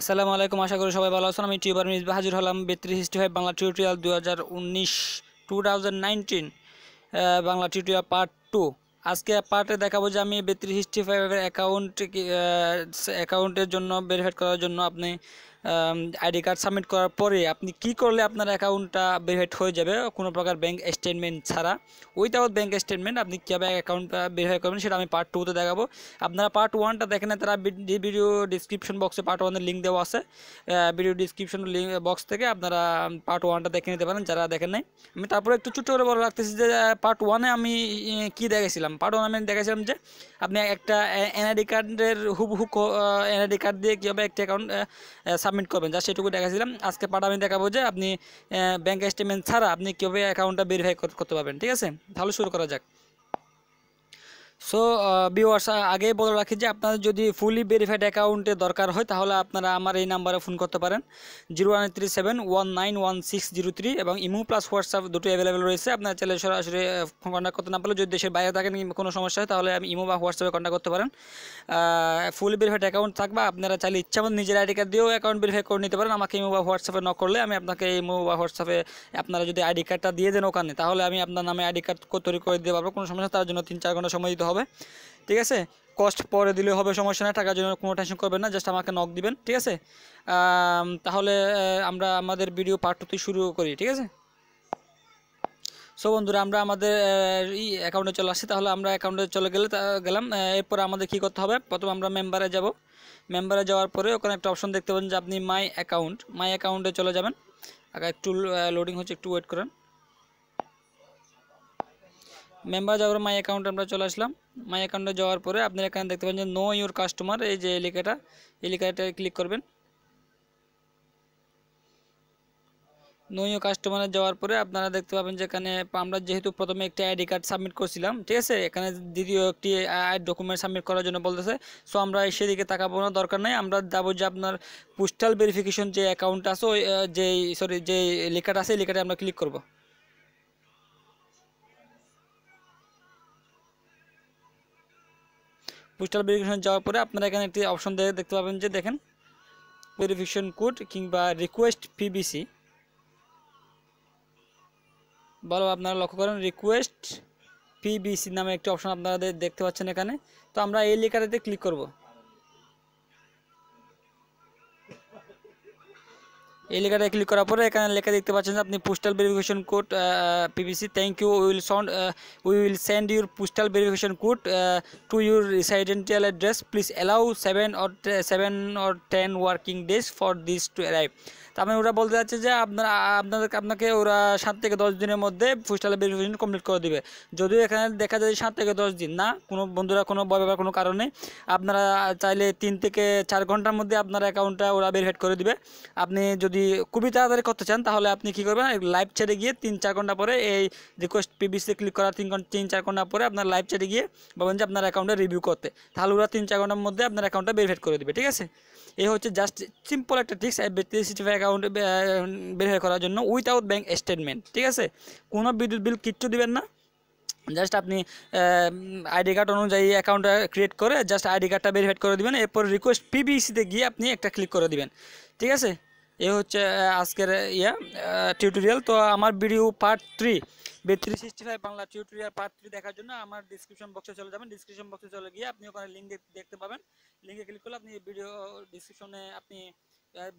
আসসালামু আলাইকুম, আশা করি সবাই ভালো আছেন। আমি টিউবার মিসবাহ হাজির হলাম 3265 Bangla tutorial 2019 Bangla tutorial part 2। আজকে পার্টে দেখাবো যে আমি 3265 এর অ্যাকাউন্টের জন্য ভেরিফাই করার জন্য আপনি আইডি কার্ড সাবমিট করার পরে আপনি কি করলে আপনার অ্যাকাউন্টটা ভেরিফাইড হয়ে যাবে কোনো প্রকার ব্যাংক স্টেটমেন্ট ছাড়া। উইথাউট ব্যাংক স্টেটমেন্ট আপনি কীভাবে অ্যাকাউন্টটা ভেরিফাই করবেন সেটা আমি পার্ট 2তে দেখাবো। আপনারা পার্ট 1টা দেখেন, তারা ভিডিও ডিসক্রিপশন বক্সে পার্ট 1-এর লিঙ্ক দেওয়া আছে। ভিডিও ডিসক্রিপশন বক্স থেকে আপনারা পার্ট 1টা দেখে নিতে পারেন যারা দেখেন নাই। আমি তারপরে একটু ছোট্ট করে বলে রাখতেছি যে পার্ট 1-এ আমি কি দেখেছিলাম। পার্ট 1 আমি দেখেছিলাম যে আপনি একটা এনআইডি কার্ডের হুবহু এনআইডি কার্ড দিয়ে কীভাবে একটা অ্যাকাউন্ট সাবমিট করবেন, যা সেটুকু দেখাছিলাম। আজকে পার্ট আমি দেখাবো যে আপনি ব্যাংক স্টেটমেন্ট ছাড়া আপনি কীভাবে অ্যাকাউন্টটা ভেরিফাই করতে পারবেন। ঠিক আছে, তাহলে শুরু করা যাক। সো ভিউয়ার্স, আগেই বলে রাখি যে আপনাদের যদি ফুলি ভেরিফাইড অ্যাকাউন্টে দরকার হয় তাহলে আপনারা আমার এই নাম্বারে ফোন করতে পারেন 01371911603 এবং ইমো প্লাস হোয়াটসঅ্যাপ দুটো অ্যাভেলেবেল রয়েছে। আপনারা চাইলে সরাসরি কন্ট্যাক্ট করতে না পারলে, যদি দেশের বাইরে থাকেন কোনো সমস্যা হয় তাহলে আমি ইমো বা হোয়াটসঅ্যাপে কন্ট্যাক্ট করতে পারেন। ফুলি ভেরিফাইড অ্যাকাউন্ট থাকবে, আপনারা চাইলে ইচ্ছামতো নিজের আইডি কার্ড দিয়েও অ্যাকাউন্ট ভেরিফাই করে নিতে পারেন। আমাকে ইমো বা হোয়াটসঅ্যাপে নক করলে আমি আপনাকে ইমো বা হোয়াটসঅ্যাপে আপনারা যদি আইডি কার্ডটা দিয়ে দেন ওখানে, তাহলে আমি আপনার নামে আইডি কার্ড তৈরি করে দিতে পারবো। কোনো সমস্যা, তার জন্য 3-4 ঘন্টা সময় দিতে হবে। ঠিক আছে, কস্ট পরে দিলে হবে, সমস্যা নেই, টাকার জন্য কোনো টেনশন করবেন না, জাস্ট আমাকে নক দিবেন। ঠিক আছে, তাহলে আমরা আমাদের ভিডিও পার্ট 2 শুরু করি। ঠিক আছে, সো বন্ধুরা, আমরা আমাদের অ্যাকাউন্টে চলে আসছি। তাহলে আমরা অ্যাকাউন্টে চলে গেলাম। এরপর আমাদের কি করতে হবে, প্রথমে আমরা মেম্বারে যাব। মেম্বারে যাওয়ার পরে ওখানে একটা অপশন দেখতে পাবেন যে আপনি মাই অ্যাকাউন্টে চলে যাবেন। আগে একটু লোডিং হচ্ছে, একটু ওয়েট করেন। মেম্বার যাওয়ার মাই অ্যাকাউন্টে আমরা চলে আসলাম। মাই অ্যাকাউন্টে যাওয়ার পরে আপনি এখানে দেখতে পাবেন যে নো ইউর কাস্টমার, এই যে এই লেখাটা ক্লিক করবেন। নো ইউর কাস্টমারে যাওয়ার পরে আপনারা দেখতে পাবেন যে এখানে আমরা যেহেতু প্রথমে একটি আইডি কার্ড সাবমিট করছিলাম, ঠিক আছে, এখানে দ্বিতীয় একটি ডকুমেন্ট সাবমিট করার জন্য বলতেছে। সো আমরা সেদিকে তাকাবো না, দরকার নেই। আমরা যাবো যে আপনার পোস্টাল ভেরিফিকেশন যে অ্যাকাউন্ট আছে, ওই যে লেখাটা আছে, এই লেখাটা আমরা ক্লিক করব। পোস্টাল ভেরিফিকেশন যাওয়ার পরে আপনারা এখানে একটি অপশন দেখতে পাবেন যে দেখেন ভেরিফিকেশন কোড কিংবা রিকোয়েস্ট পিবিসি, বলো আপনারা লক্ষ্য করেন রিকোয়েস্ট পিবিসি নামে একটি অপশন আপনারা দেখতে পাচ্ছেন এখানে। তো আমরা এই লেখাটাতে ক্লিক করব। এই লেখাটায় ক্লিক করার পরে এখানে লেখা দেখতে পাচ্ছেন যে আপনি postal verification code PVC, thank you, we will send your postal verification code to your residential address, please allow 7 or 10 working days for this to arrive. তার মানে ওরা বলতে যাচ্ছে যে আপনাকে ওরা 7 থেকে 10 দিনের মধ্যে পোস্টাল ভেরিফিকেশন কমপ্লিট করে দিবে। যদিও এখানে দেখা যায় 7 থেকে 10 দিন না, কোনো বন্ধুরা কোনো ভয় পাবার কোনো কারণে, আপনারা চাইলে 3 থেকে 4 ঘন্টার মধ্যে আপনার অ্যাকাউন্টটা ওরা ভেরিফাইড করে দিবে। আপনি যদি খুবই তাড়াতাড়ি করতে চান তাহলে আপনি কী করবেন, লাইভ চ্যাটে গিয়ে 3-4 ঘন্টা পরে এই রিকোয়েস্ট পিবিসি ক্লিক করার 3-4 ঘন্টা পরে আপনার লাইভ চ্যাটে গিয়ে বলবেন যে আপনার অ্যাকাউন্টে রিভিউ করতে, তাহলে ওরা 3-4 ঘন্টার মধ্যে আপনার অ্যাকাউন্টটা ভেরিফাইড করে দেবে। ঠিক আছে, এই হচ্ছে জাস্ট সিম্পল একটা ট্রিক্স 3265 অ্যাকাউন্ট ভেরিফাই করার জন্য উইথাউট ব্যাংক স্টেটমেন্ট। ঠিক আছে, কোনো বিদ্যুৎ বিল কিচ্ছু দিবেন না, জাস্ট আপনি আইডি কার্ড অনুযায়ী অ্যাকাউন্টটা ক্রিয়েট করে জাস্ট আইডি কার্ডটা ভেরিফাইড করে দেবেন। এরপর রিকোয়েস্ট পিবিসিতে গিয়ে আপনি একটা ক্লিক করে দিবেন। ঠিক আছে, এই হচ্ছে আজকের টিউটোরিয়াল। তো আমার video part 3 3265 Bangla tutorial part 3 দেখার জন্য আমার ডিসক্রিপশন বক্সে চলে যাবেন। ডিসক্রিপশন বক্সে চলে গিয়ে আপনি ওখানে লিঙ্ক দেখতে পাবেন। লিঙ্কে ক্লিক করলে আপনি ভিডিও ডিসক্রিপশনে আপনি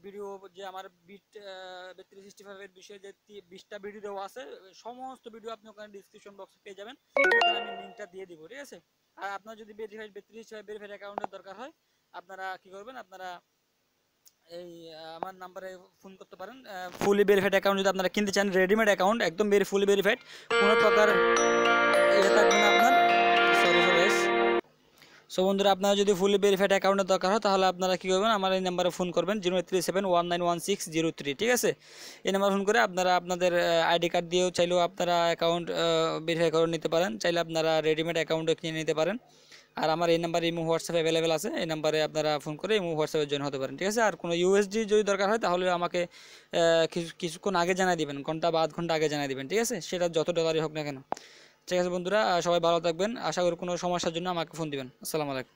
ভিডিও যে আমার 3265 এর বিষয়ে যে 20টা ভিডিও দেওয়া আছে, সমস্ত ভিডিও আপনি ওখানে ডিসক্রিপশন বক্সে পেয়ে যাবেন। ওখানে আমি লিঙ্কটা দিয়ে দিব। ঠিক আছে, আর আপনার যদি 3265 ভেরিফাইড অ্যাকাউন্টের দরকার হয় আপনারা কি করবেন, আপনারা এই আমার নাম্বারে ফোন করতে পারেন। ফুলি ভেরিফাইড অ্যাকাউন্ট যদি আপনারা কিনতে চান, রেডিমেড অ্যাকাউন্ট একদম ফুলি ভেরিফাইড, কোনো প্রকার থাকবে না আপনার। সো বন্ধুরা, আপনারা যদি ফুলি ভেরিফাইড অ্যাকাউন্টের দরকার হয় তাহলে আপনারা কী করবেন, আমার এই নাম্বারে ফোন করবেন 037191603। ঠিক আছে, এই নাম্বার ফোন করে আপনারা আপনাদের আইডি কার্ড দিয়েও চাইলেও আপনারা অ্যাকাউন্ট ভেরিফাই করে নিতে পারেন, চাইলে আপনারা রেডিমেড অ্যাকাউন্টও কিনে নিতে পারেন। আর আমার এই নাম্বারে ইমো হোয়াটসঅ্যাপ অ্যাভেলেবেল আছে, এই নাম্বারে আপনারা ফোন করে ইমো হোয়াটসঅ্যাপে জয়েন হতে পারেন। ঠিক আছে, আর কোনো ইউএসডি যদি দরকার হয় তাহলে আমাকে কিছুক্ষণ আগে জানিয়ে দিবেন, ঘন্টা বা আধ ঘন্টা আগে জানিয়ে দিবেন। ঠিক আছে, সেটা যত ডলারই হোক না কেন। ঠিক আছে বন্ধুরা, সবাই ভালো থাকবেন। আশা করি কোনো সমস্যার জন্য আমাকে ফোন দিবেন। আসসালামু আলাইকুম।